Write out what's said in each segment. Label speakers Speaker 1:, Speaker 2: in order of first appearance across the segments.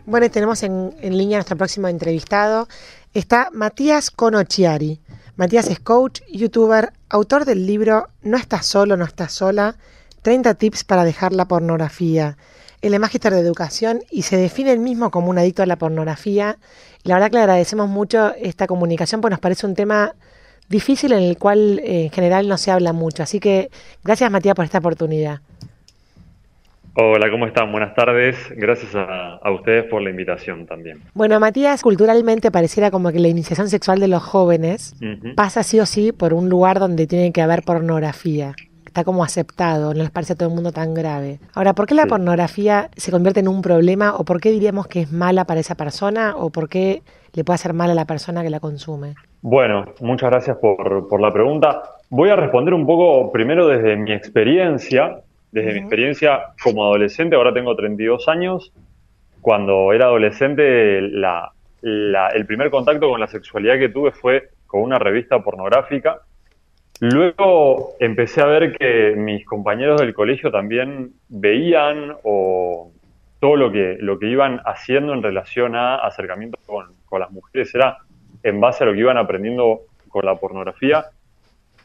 Speaker 1: Bueno, y tenemos en línea a nuestro próximo entrevistado. Está Matías Conocchiari. Matías es coach, youtuber, autor del libro No estás solo, no estás sola, 30 tips para dejar la pornografía. Él es magíster de educación y se define él mismo como un adicto a la pornografía. Y la verdad que le agradecemos mucho esta comunicación porque nos parece un tema difícil en el cual en general no se habla mucho. Así que gracias, Matías, por esta oportunidad.
Speaker 2: Hola, ¿cómo están? Buenas tardes. Gracias a ustedes por la invitación también.
Speaker 1: Bueno, Matías, culturalmente pareciera como que la iniciación sexual de los jóvenes pasa sí o sí por un lugar donde tiene que haber pornografía. Está como aceptado, no les parece a todo el mundo tan grave. Ahora, ¿por qué la pornografía se convierte en un problema o por qué diríamos que es mala para esa persona o por qué le puede hacer mal a la persona que la consume?
Speaker 2: Bueno, muchas gracias por la pregunta. Voy a responder un poco primero desde mi experiencia. Desde mi experiencia como adolescente, ahora tengo 32 años. Cuando era adolescente, el primer contacto con la sexualidad que tuve fue con una revista pornográfica. Luego empecé a ver que mis compañeros del colegio también veían o todo lo que iban haciendo en relación a acercamientos con las mujeres era en base a lo que iban aprendiendo con la pornografía.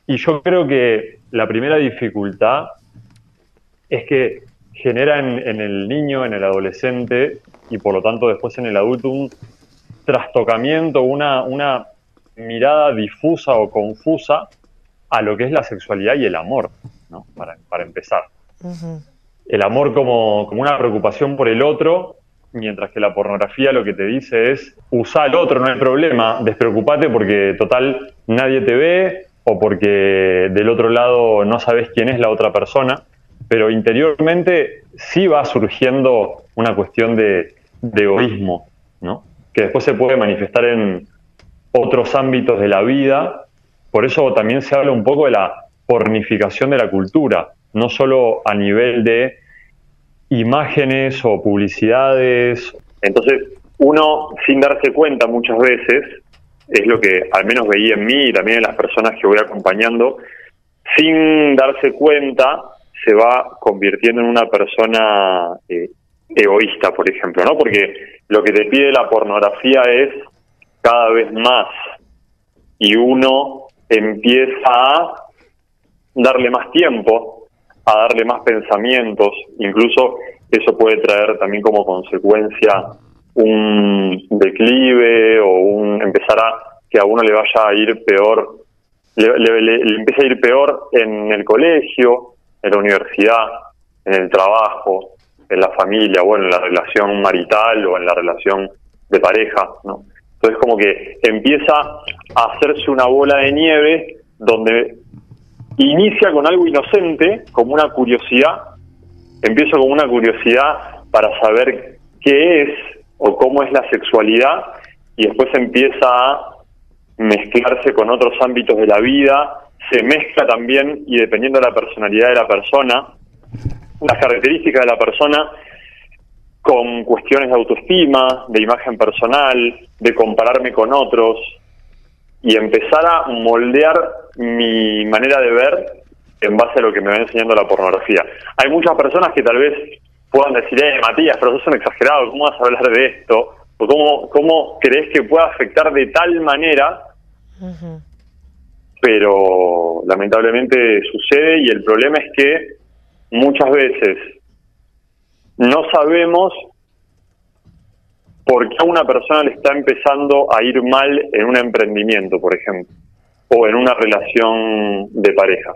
Speaker 2: Y yo creo que la primera dificultad es que genera en el niño, en el adolescente y por lo tanto después en el adulto un trastocamiento, una mirada difusa o confusa a lo que es la sexualidad y el amor, ¿no? Para empezar. El amor como una preocupación por el otro, mientras que la pornografía lo que te dice es usa al otro, no hay problema, despreocupate porque total nadie te ve o porque del otro lado no sabes quién es la otra persona. Pero interiormente sí va surgiendo una cuestión de egoísmo, ¿no? Que después se puede manifestar en otros ámbitos de la vida. Por eso también se habla un poco de la pornificación de la cultura, no solo a nivel de imágenes o publicidades. Entonces, uno, sin darse cuenta muchas veces, es lo que al menos veía en mí y también en las personas que voy acompañando, sin darse cuenta se va convirtiendo en una persona egoísta, por ejemplo, ¿no? Porque lo que te pide la pornografía es cada vez más y uno empieza a darle más tiempo, a darle más pensamientos, incluso eso puede traer también como consecuencia un declive o empezar a que a uno le vaya a ir peor, le empieza a ir peor en el colegio, en la universidad, en el trabajo, en la familia, bueno, en la relación marital o en la relación de pareja, ¿no? Entonces como que empieza a hacerse una bola de nieve donde inicia con algo inocente, como una curiosidad, empiezo con una curiosidad para saber qué es o cómo es la sexualidad y después empieza a mezclarse con otros ámbitos de la vida, se mezcla también y dependiendo de la personalidad de la persona, las características de la persona con cuestiones de autoestima, de imagen personal, de compararme con otros y empezar a moldear mi manera de ver en base a lo que me va enseñando la pornografía. Hay muchas personas que tal vez puedan decir, Matías, pero sos un exagerado, ¿cómo vas a hablar de esto? ¿O cómo crees que pueda afectar de tal manera? Pero lamentablemente sucede y el problema es que muchas veces no sabemos por qué a una persona le está empezando a ir mal en un emprendimiento, por ejemplo, o en una relación de pareja.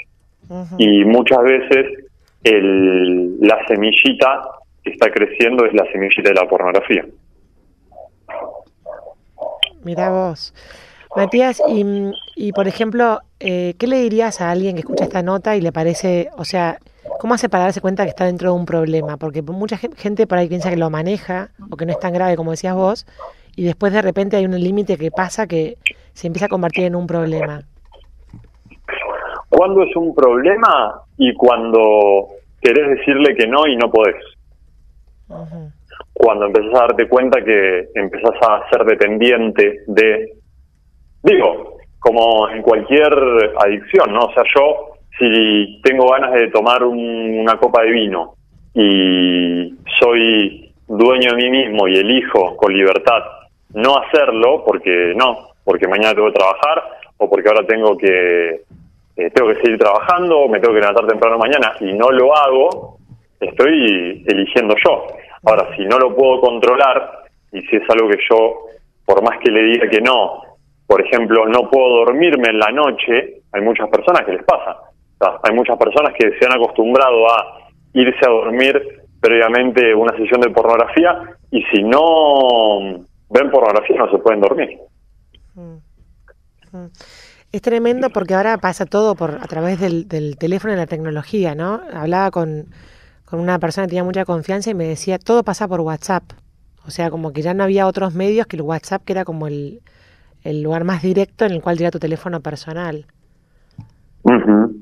Speaker 2: Y muchas veces la semillita que está creciendo es la semillita de la pornografía.
Speaker 1: Mirá vos. Matías, y por ejemplo, ¿qué le dirías a alguien que escucha esta nota y le parece, o sea, cómo hace para darse cuenta que está dentro de un problema? Porque mucha gente por ahí piensa que lo maneja o que no es tan grave como decías vos y después de repente hay un límite que pasa que se empieza a convertir en un problema.
Speaker 2: ¿Cuándo es un problema? Y cuando querés decirle que no y no podés. Cuando empezás a darte cuenta que empezás a ser dependiente de... Digo, como en cualquier adicción, ¿no? O sea, yo, si tengo ganas de tomar una copa de vino y soy dueño de mí mismo y elijo con libertad no hacerlo porque mañana tengo que trabajar o porque ahora tengo que seguir trabajando o me tengo que levantar temprano mañana y no lo hago, estoy eligiendo yo. Ahora, si no lo puedo controlar y si es algo que yo, por más que le diga que no, por ejemplo, no puedo dormirme en la noche, hay muchas personas que les pasa. O sea, hay muchas personas que se han acostumbrado a irse a dormir previamente una sesión de pornografía y si no ven pornografía no se pueden dormir.
Speaker 1: Es tremendo porque ahora pasa todo a través del teléfono y la tecnología, ¿no? Hablaba con una persona que tenía mucha confianza y me decía, todo pasa por WhatsApp. O sea, como que ya no había otros medios que el WhatsApp, que era como el lugar más directo en el cual llega tu teléfono personal.
Speaker 2: Uh-huh.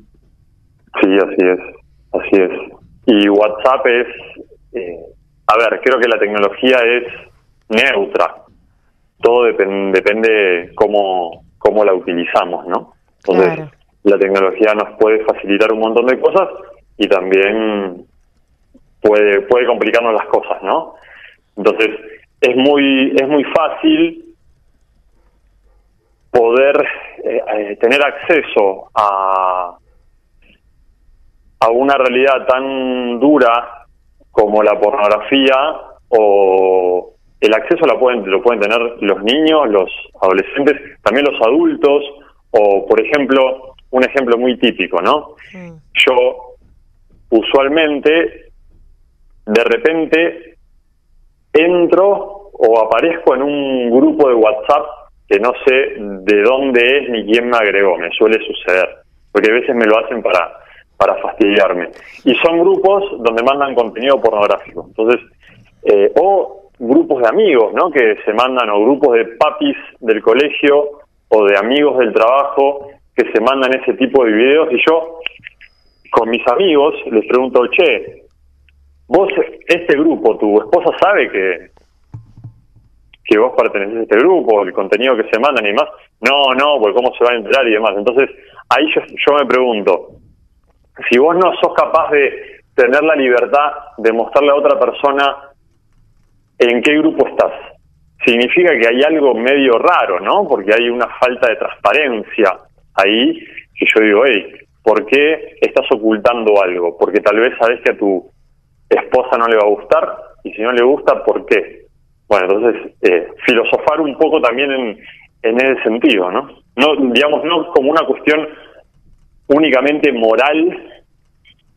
Speaker 2: Sí, así es. Y WhatsApp es, creo que la tecnología es neutra. Todo depende cómo la utilizamos, ¿no? Entonces, claro, la tecnología nos puede facilitar un montón de cosas y también puede complicarnos las cosas, ¿no? Entonces, es muy fácil poder tener acceso a una realidad tan dura como la pornografía, o el acceso lo pueden tener los niños, los adolescentes, también los adultos, o por ejemplo, un ejemplo muy típico, ¿no? Yo usualmente, de repente, entro o aparezco en un grupo de WhatsApp que no sé de dónde es ni quién me agregó, me suele suceder, porque a veces me lo hacen para fastidiarme. Y son grupos donde mandan contenido pornográfico. Entonces, o grupos de amigos, ¿no? Que se mandan, o grupos de papis del colegio, o de amigos del trabajo, que se mandan ese tipo de videos, y yo, con mis amigos, les pregunto, che, vos, este grupo, ¿tu esposa sabe que vos pertenecés a este grupo, el contenido que se mandan y demás? No, porque cómo se va a enterar y demás. Entonces, ahí yo me pregunto, si vos no sos capaz de tener la libertad de mostrarle a otra persona en qué grupo estás, significa que hay algo medio raro, ¿no? Porque hay una falta de transparencia ahí, que yo digo, hey, ¿por qué estás ocultando algo? Porque tal vez sabés que a tu esposa no le va a gustar, y si no le gusta, ¿por qué? Bueno, entonces, filosofar un poco también en ese sentido, ¿no? No, digamos, no como una cuestión únicamente moral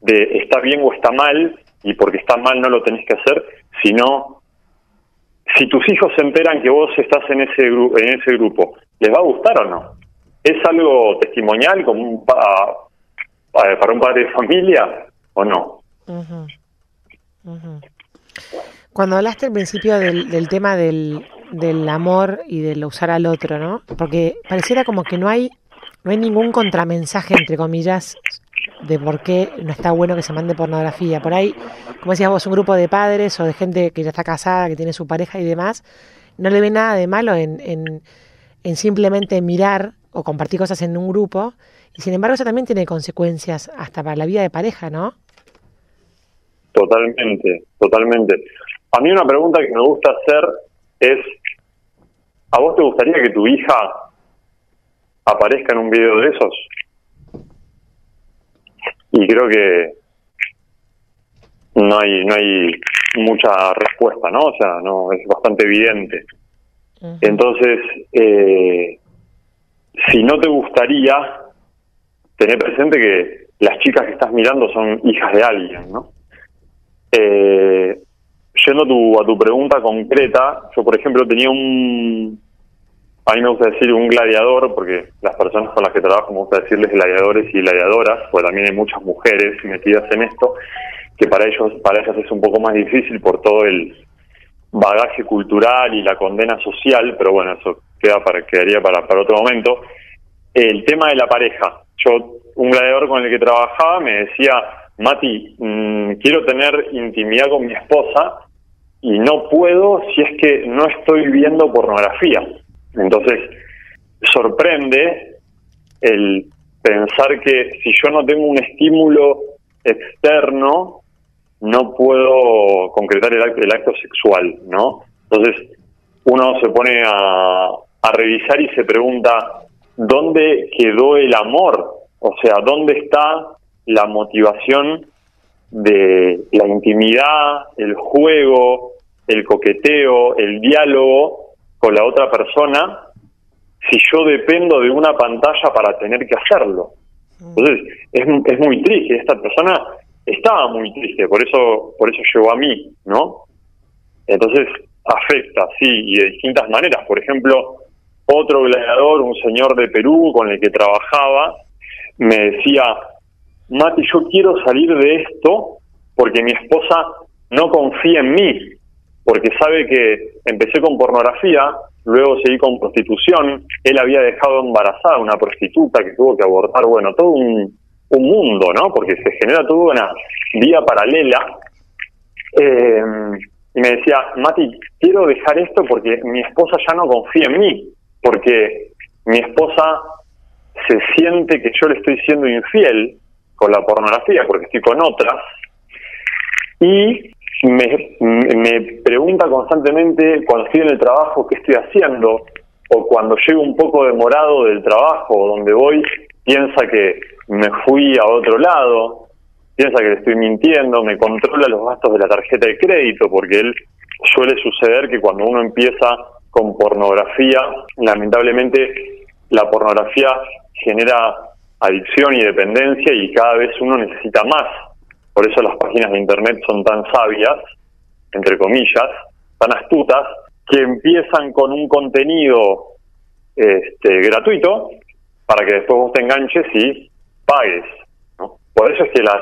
Speaker 2: de está bien o está mal, y porque está mal no lo tenés que hacer, sino si tus hijos se enteran que vos estás en ese grupo, ¿les va a gustar o no? ¿Es algo testimonial como para un padre de familia o no?
Speaker 1: Uh-huh. Uh-huh. Cuando hablaste al principio del tema del amor y del usar al otro, ¿no? Porque pareciera como que no hay ningún contramensaje, entre comillas, de por qué no está bueno que se mande pornografía. Por ahí, como decías vos, un grupo de padres o de gente que ya está casada, que tiene su pareja y demás, no le ve nada de malo en simplemente mirar o compartir cosas en un grupo, y sin embargo eso también tiene consecuencias hasta para la vida de pareja, ¿no?
Speaker 2: Totalmente. A mí una pregunta que me gusta hacer es, ¿a vos te gustaría que tu hija aparezca en un video de esos? Y creo que no hay mucha respuesta, ¿no? O sea, no, es bastante evidente. Uh-huh. Entonces, si no te gustaría, tener presente que las chicas que estás mirando son hijas de alguien, ¿no? Yendo a tu pregunta concreta, yo por ejemplo tenía a mí me gusta decir un gladiador, porque las personas con las que trabajo me gusta decirles gladiadores y gladiadoras, porque también hay muchas mujeres metidas en esto, que para ellas es un poco más difícil por todo el bagaje cultural y la condena social, pero bueno, eso quedaría para otro momento. El tema de la pareja. Un gladiador con el que trabajaba me decía, Mati, quiero tener intimidad con mi esposa y no puedo si es que no estoy viendo pornografía. Entonces, sorprende el pensar que si yo no tengo un estímulo externo no puedo concretar el acto sexual, ¿no? Entonces uno se pone a revisar y se pregunta, ¿dónde quedó el amor? O sea, ¿dónde está la motivación de la intimidad, el juego, el coqueteo, el diálogo con la otra persona, si yo dependo de una pantalla para tener que hacerlo? Entonces, es muy triste. Esta persona estaba muy triste, por eso llegó a mí, ¿no? Entonces, afecta, sí, y de distintas maneras. Por ejemplo, otro gladiador, un señor de Perú con el que trabajaba, me decía, Mati, yo quiero salir de esto porque mi esposa no confía en mí, porque sabe que empecé con pornografía, luego seguí con prostitución, él había dejado embarazada a una prostituta que tuvo que abortar, bueno, todo un mundo, ¿no? Porque se genera toda una vida paralela. Y me decía, Mati, quiero dejar esto porque mi esposa ya no confía en mí, porque mi esposa se siente que yo le estoy siendo infiel con la pornografía, porque estoy con otras, y me pregunta constantemente cuando estoy en el trabajo qué estoy haciendo, o cuando llego un poco demorado del trabajo donde voy, piensa que me fui a otro lado, piensa que le estoy mintiendo, me controla los gastos de la tarjeta de crédito, porque él suele suceder que cuando uno empieza con pornografía, lamentablemente la pornografía genera adicción y dependencia y cada vez uno necesita más. Por eso las páginas de internet son tan sabias, entre comillas, tan astutas, que empiezan con un contenido gratuito para que después vos te enganches y pagues, ¿no? Por eso es que las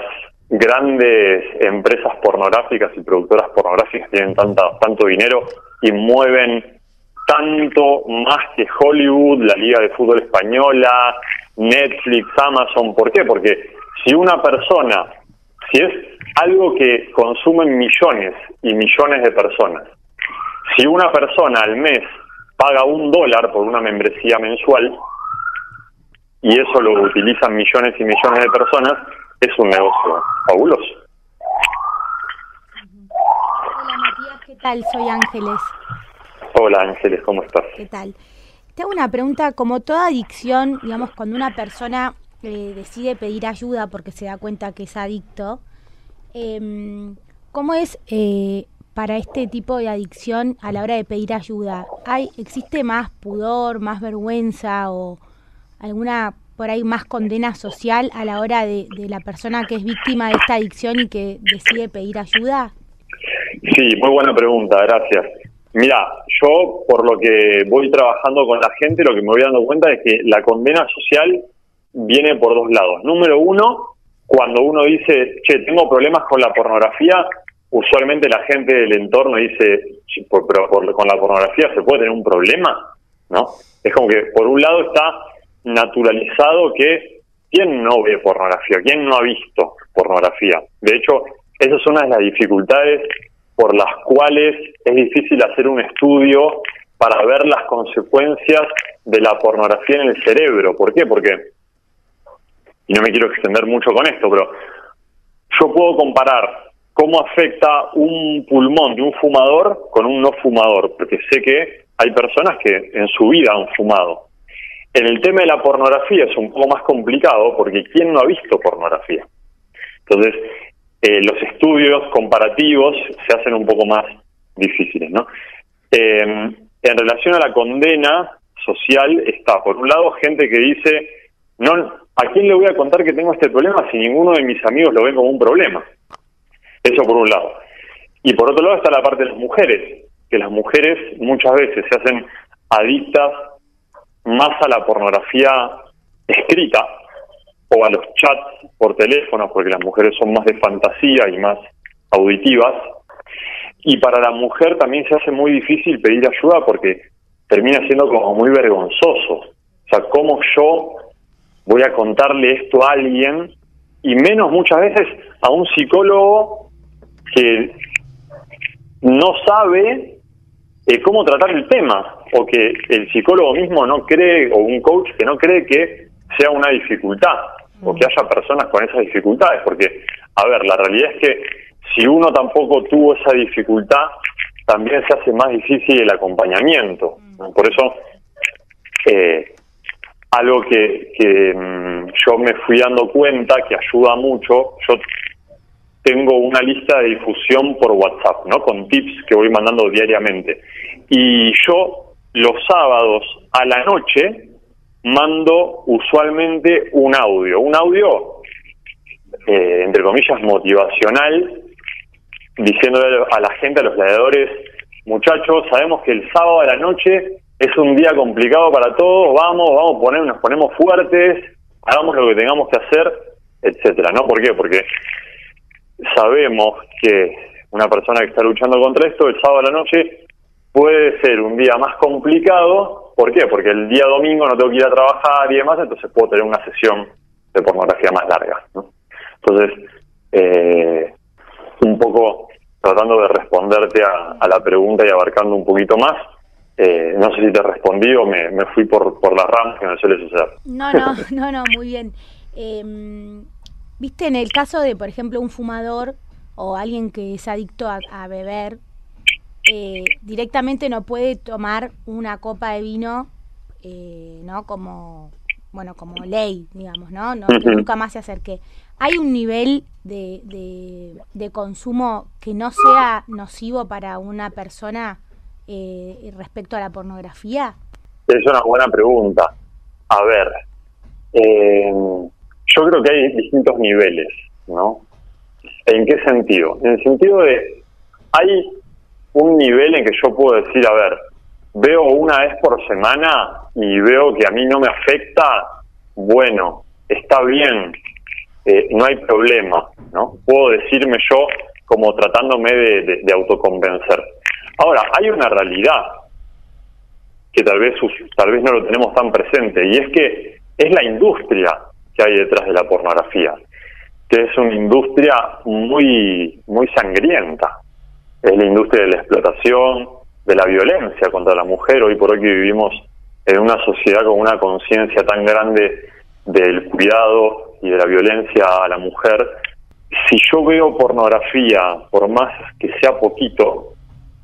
Speaker 2: grandes empresas pornográficas y productoras pornográficas tienen tanto dinero y mueven tanto más que Hollywood, la Liga de Fútbol Española, Netflix, Amazon. ¿Por qué? Porque si una persona, si es algo que consumen millones y millones de personas, si una persona al mes paga $1 por una membresía mensual y eso lo utilizan millones y millones de personas, es un negocio fabuloso.
Speaker 3: Hola Matías, ¿qué tal? Soy Ángeles.
Speaker 2: Hola Ángeles, ¿cómo estás?
Speaker 3: ¿Qué tal? Te hago una pregunta, como toda adicción, digamos, cuando una persona decide pedir ayuda porque se da cuenta que es adicto, ¿cómo es para este tipo de adicción a la hora de pedir ayuda? ¿Existe más pudor, más vergüenza o alguna por ahí más condena social a la hora de la persona que es víctima de esta adicción y que decide pedir ayuda?
Speaker 2: Sí, muy buena pregunta, gracias. Mira, yo por lo que voy trabajando con la gente, lo que me voy dando cuenta es que la condena social viene por dos lados. Número uno, cuando uno dice, che, tengo problemas con la pornografía, usualmente la gente del entorno dice, pero con la pornografía se puede tener un problema, ¿no? Es como que por un lado está naturalizado que ¿quién no ve pornografía? ¿Quién no ha visto pornografía? De hecho, esa es una de las dificultades por las cuales es difícil hacer un estudio para ver las consecuencias de la pornografía en el cerebro. ¿Por qué? Porque, y no me quiero extender mucho con esto, pero yo puedo comparar cómo afecta un pulmón de un fumador con un no fumador, porque sé que hay personas que en su vida han fumado. En el tema de la pornografía es un poco más complicado porque ¿quién no ha visto pornografía? Entonces, los estudios comparativos se hacen un poco más difíciles, ¿no? En relación a la condena social está, por un lado, gente que dice, no, ¿a quién le voy a contar que tengo este problema si ninguno de mis amigos lo ve como un problema? Eso por un lado. Y por otro lado está la parte de las mujeres, que las mujeres muchas veces se hacen adictas más a la pornografía escrita o a los chats por teléfono, porque las mujeres son más de fantasía y más auditivas, y para la mujer también se hace muy difícil pedir ayuda porque termina siendo como muy vergonzoso. O sea, ¿cómo yo voy a contarle esto a alguien? Y menos muchas veces a un psicólogo que no sabe cómo tratar el tema, o que el psicólogo mismo no cree, o un coach que no cree que sea una dificultad, o que haya personas con esas dificultades, porque, a ver, la realidad es que si uno tampoco tuvo esa dificultad, también se hace más difícil el acompañamiento. Por eso, algo que yo me fui dando cuenta que ayuda mucho, yo tengo una lista de difusión por WhatsApp, ¿no? Con tips que voy mandando diariamente. Y yo los sábados a la noche mando usualmente un audio, entre comillas, motivacional, diciéndole a la gente, a los gladiadores: muchachos, sabemos que el sábado a la noche es un día complicado para todos, nos ponemos fuertes, hagamos lo que tengamos que hacer, etcétera, ¿no? ¿Por qué? Porque sabemos que una persona que está luchando contra esto, el sábado a la noche puede ser un día más complicado. ¿Por qué? Porque el día domingo no tengo que ir a trabajar y demás, entonces puedo tener una sesión de pornografía más larga, ¿no? Entonces, un poco tratando de responderte a la pregunta y abarcando un poquito más, no sé si te respondí o me fui por las ramas, que me suele suceder.
Speaker 3: No, muy bien. Viste, en el caso de, por ejemplo, un fumador o alguien que es adicto a beber, directamente no puede tomar una copa de vino, ¿no? Como ley, digamos, ¿no? Que nunca más se acerque. ¿Hay un nivel de consumo que no sea nocivo para una persona respecto a la pornografía?
Speaker 2: Es una buena pregunta. A ver, yo creo que hay distintos niveles, ¿no? ¿En qué sentido? En el sentido de, hay un nivel en que yo puedo decir, a ver, veo una vez por semana y veo que a mí no me afecta, bueno, está bien, no hay problema, ¿no? Puedo decirme yo como tratándome de autoconvencer. Ahora, hay una realidad que tal vez no lo tenemos tan presente, y es que es la industria que hay detrás de la pornografía, que es una industria muy, muy sangrienta. Es la industria de la explotación, de la violencia contra la mujer. Hoy por hoy que vivimos en una sociedad con una conciencia tan grande del cuidado y de la violencia a la mujer, si yo veo pornografía, por más que sea poquito,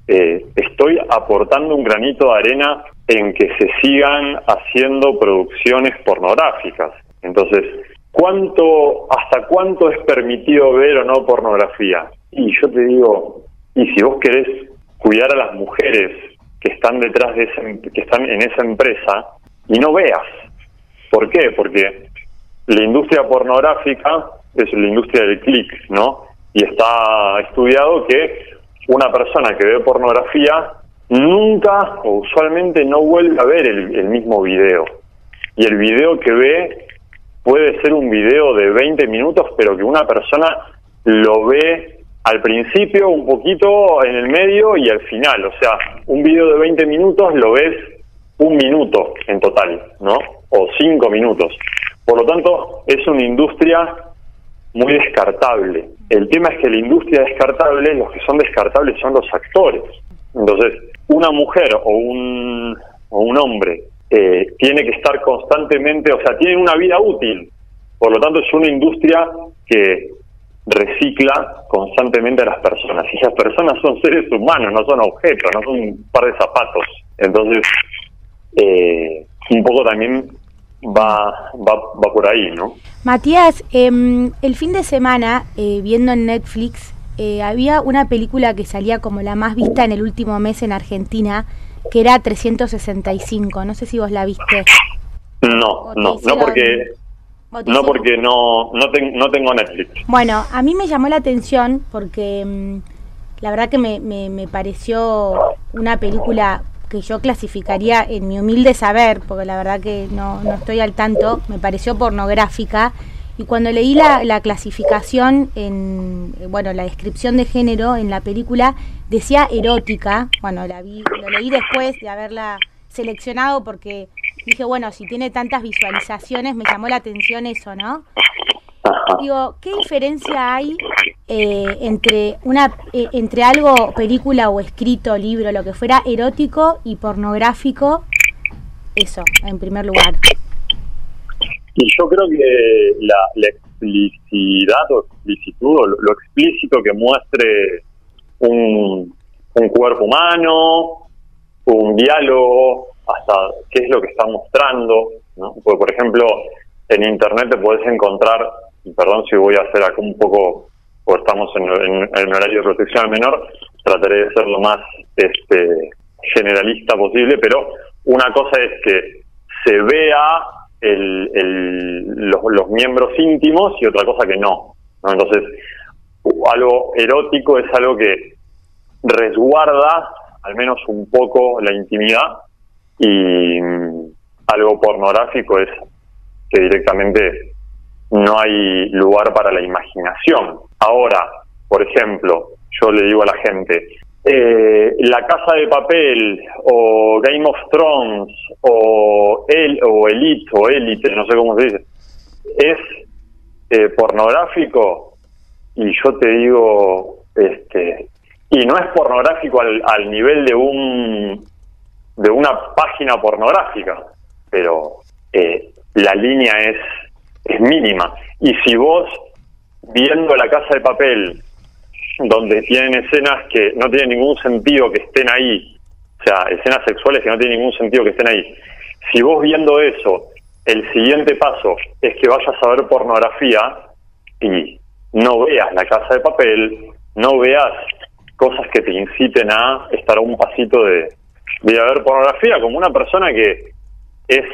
Speaker 2: estoy aportando un granito de arena en que se sigan haciendo producciones pornográficas. Entonces, ¿hasta cuánto es permitido ver o no pornografía? Y yo te digo, y si vos querés cuidar a las mujeres que están detrás que están en esa empresa, y no veas. ¿Por qué? Porque la industria pornográfica es la industria del click, ¿no? Y está estudiado que una persona que ve pornografía nunca o usualmente no vuelve a ver el mismo video. Y el video que ve puede ser un video de 20 minutos, pero que una persona lo ve al principio, un poquito en el medio y al final. O sea, un video de 20 minutos lo ves 1 minuto en total, ¿no? O 5 minutos. Por lo tanto, es una industria muy descartable. El tema es que la industria descartable, los que son descartables son los actores. Entonces, una mujer o un hombre tiene que estar constantemente, o sea, tiene una vida útil. Por lo tanto, es una industria que recicla constantemente a las personas. Y las personas son seres humanos, no son objetos, no son un par de zapatos. Entonces, un poco también va por ahí, ¿no?
Speaker 3: Matías, el fin de semana, viendo en Netflix, había una película que salía como la más vista en el último mes en Argentina, que era 365. No sé si vos la viste.
Speaker 2: No porque no tengo Netflix.
Speaker 3: Bueno, a mí me llamó la atención porque la verdad que me pareció una película que yo clasificaría, en mi humilde saber, porque la verdad que no estoy al tanto, me pareció pornográfica. Y cuando leí la clasificación la descripción de género en la película, decía erótica. Bueno, lo leí después de haberla seleccionado porque dije, bueno, si tiene tantas visualizaciones, me llamó la atención eso, ¿no? Digo, ¿qué diferencia hay entre algo, película o escrito, libro, lo que fuera, erótico y pornográfico? Eso, en primer lugar.
Speaker 2: Y yo creo que explicidad o explicitud, o lo explícito que muestre un cuerpo humano, un diálogo, hasta qué es lo que está mostrando, ¿no? Porque, por ejemplo, en internet te podés encontrar, y perdón si voy a hacer acá un poco, porque estamos en horario de protección al menor, trataré de ser lo más generalista posible, pero una cosa es que se vea los miembros íntimos y otra cosa que no, ¿no? Entonces, algo erótico es algo que resguarda al menos un poco la intimidad, y algo pornográfico es que directamente no hay lugar para la imaginación. Ahora, por ejemplo, yo le digo a la gente, La Casa de Papel, o Game of Thrones, o Elite, o Élite, no sé cómo se dice, es pornográfico, y yo te digo, y no es pornográfico al nivel de una página pornográfica, pero la línea es mínima. Y si vos, viendo La Casa de Papel, donde tienen escenas que no tienen ningún sentido que estén ahí, o sea, escenas sexuales que no tienen ningún sentido que estén ahí, si vos viendo eso, el siguiente paso es que vayas a ver pornografía y no veas La Casa de Papel, no veas cosas que te inciten a estar a un pasito de ver pornografía, como una persona que es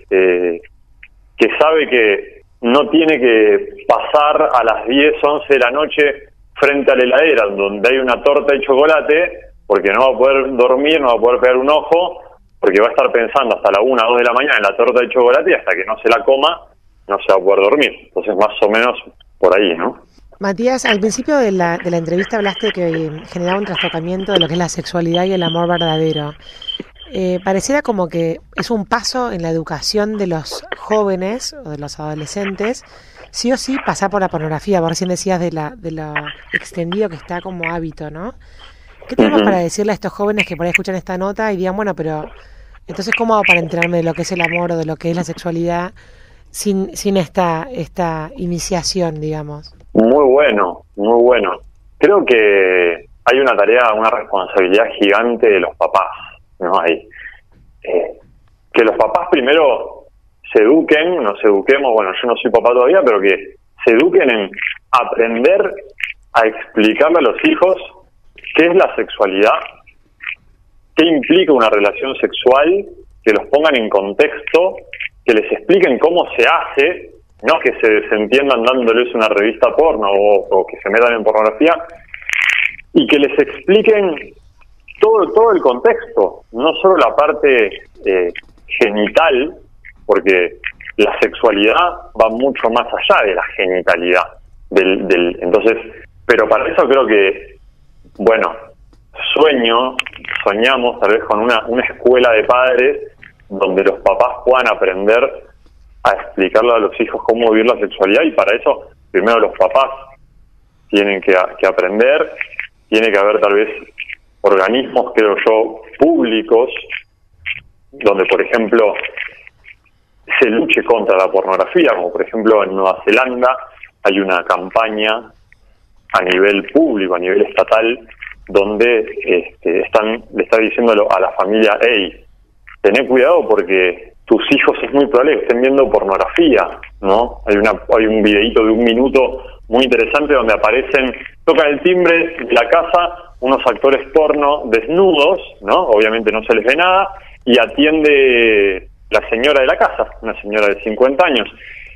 Speaker 2: que sabe que no tiene que pasar a las 10, 11 de la noche frente a la heladera donde hay una torta de chocolate, porque no va a poder dormir, no va a poder pegar un ojo, porque va a estar pensando hasta la 1 o 2 de la mañana en la torta de chocolate, y hasta que no se la coma no se va a poder dormir. Entonces, más o menos por ahí, ¿no?
Speaker 1: Matías, al principio de la entrevista hablaste de que generaba un trastocamiento de lo que es la sexualidad y el amor verdadero. Pareciera como que es un paso en la educación de los jóvenes o de los adolescentes, sí o sí pasar por la pornografía. Vos recién decías de lo extendido que está como hábito, ¿no? ¿Qué tenemos para decirle a estos jóvenes que por ahí escuchan esta nota y digan, bueno, pero entonces ¿cómo hago para enterarme de lo que es el amor o de lo que es la sexualidad sin esta iniciación, digamos?
Speaker 2: Muy bueno, muy bueno. Creo que hay una tarea, una responsabilidad gigante de los papás, ¿no? Que los papás primero se eduquen, nos eduquemos, bueno, yo no soy papá todavía, pero que se eduquen en aprender a explicarle a los hijos qué es la sexualidad, qué implica una relación sexual, que los pongan en contexto, que les expliquen cómo se hace, no que se desentiendan dándoles una revista porno o que se metan en pornografía, y que les expliquen todo el contexto, no solo la parte genital, porque la sexualidad va mucho más allá de la genitalidad. Entonces, pero para eso creo que, bueno, soñamos tal vez con una escuela de padres donde los papás puedan aprender a explicarle a los hijos cómo vivir la sexualidad, y para eso primero los papás tienen que aprender, tiene que haber tal vez organismos, creo yo, públicos, donde por ejemplo se luche contra la pornografía, como por ejemplo en Nueva Zelanda hay una campaña a nivel público, a nivel estatal, donde le está diciendo a la familia, hey, tené cuidado porque tus hijos es muy probable que estén viendo pornografía, ¿no? Hay un videíto de 1 minuto muy interesante donde tocan el timbre de la casa unos actores porno desnudos, ¿no? Obviamente no se les ve nada, y atiende la señora de la casa, una señora de 50 años.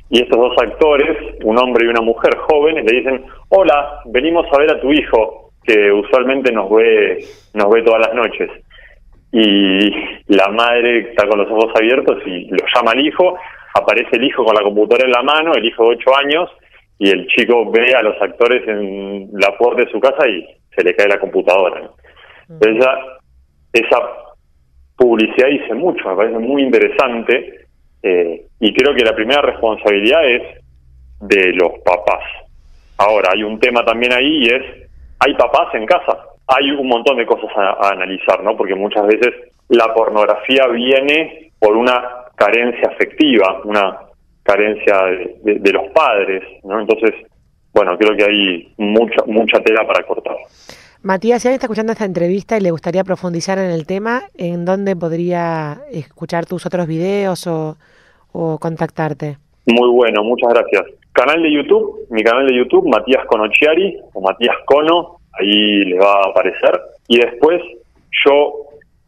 Speaker 2: Y estos 2 actores, un hombre y una mujer jóvenes, le dicen, hola, venimos a ver a tu hijo, que usualmente nos ve todas las noches. Y la madre está con los ojos abiertos y lo llama al hijo, aparece el hijo con la computadora en la mano, el hijo de 8 años, y el chico ve a los actores en la puerta de su casa y se le cae la computadora, ¿no? Entonces esa publicidad dice mucho, me parece muy interesante, y creo que la primera responsabilidad es de los papás. Ahora, hay un tema también ahí, y es, hay papás en casa. Hay un montón de cosas a analizar, ¿no? Porque muchas veces la pornografía viene por una carencia afectiva, carencia de los padres, ¿no? Entonces, bueno, creo que hay mucha tela para cortar.
Speaker 1: Matías, si alguien está escuchando esta entrevista y le gustaría profundizar en el tema, ¿en dónde podría escuchar tus otros videos o contactarte?
Speaker 2: Muy bueno, muchas gracias. Canal de YouTube, mi canal de YouTube, Matías Conochiari, o Matías Cono, ahí les va a aparecer. Y después yo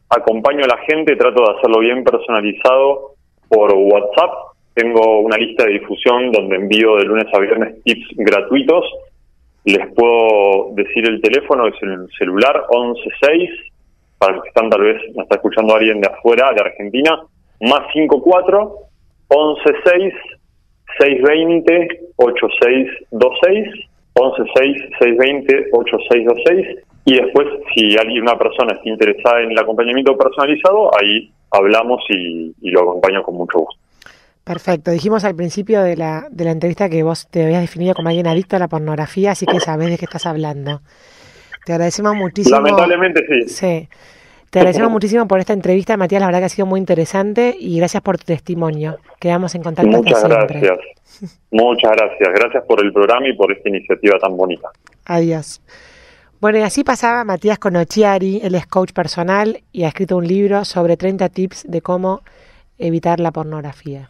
Speaker 2: acompaño a la gente, trato de hacerlo bien personalizado por WhatsApp. Tengo una lista de difusión donde envío de lunes a viernes tips gratuitos. Les puedo decir el teléfono, es el celular 116, para los que están, tal vez nos está escuchando alguien de afuera, de Argentina, más 54 116 620 8626, 116 620 8626, y después, si una persona está interesada en el acompañamiento personalizado, ahí hablamos y lo acompaño con mucho gusto.
Speaker 1: Perfecto. Dijimos al principio de la entrevista que vos te habías definido como alguien adicto a la pornografía, así que sabés de qué estás hablando. Te agradecemos muchísimo.
Speaker 2: Lamentablemente sí.
Speaker 1: Sí. Te agradecemos muchísimo por esta entrevista, Matías. La verdad que ha sido muy interesante y gracias por tu testimonio. Quedamos en contacto.
Speaker 2: Muchas gracias. Muchas gracias. Gracias por el programa y por esta iniciativa tan bonita.
Speaker 1: Adiós. Bueno, y así pasaba Matías Conochiari. Él es coach personal y ha escrito un libro sobre 30 tips de cómo evitar la pornografía.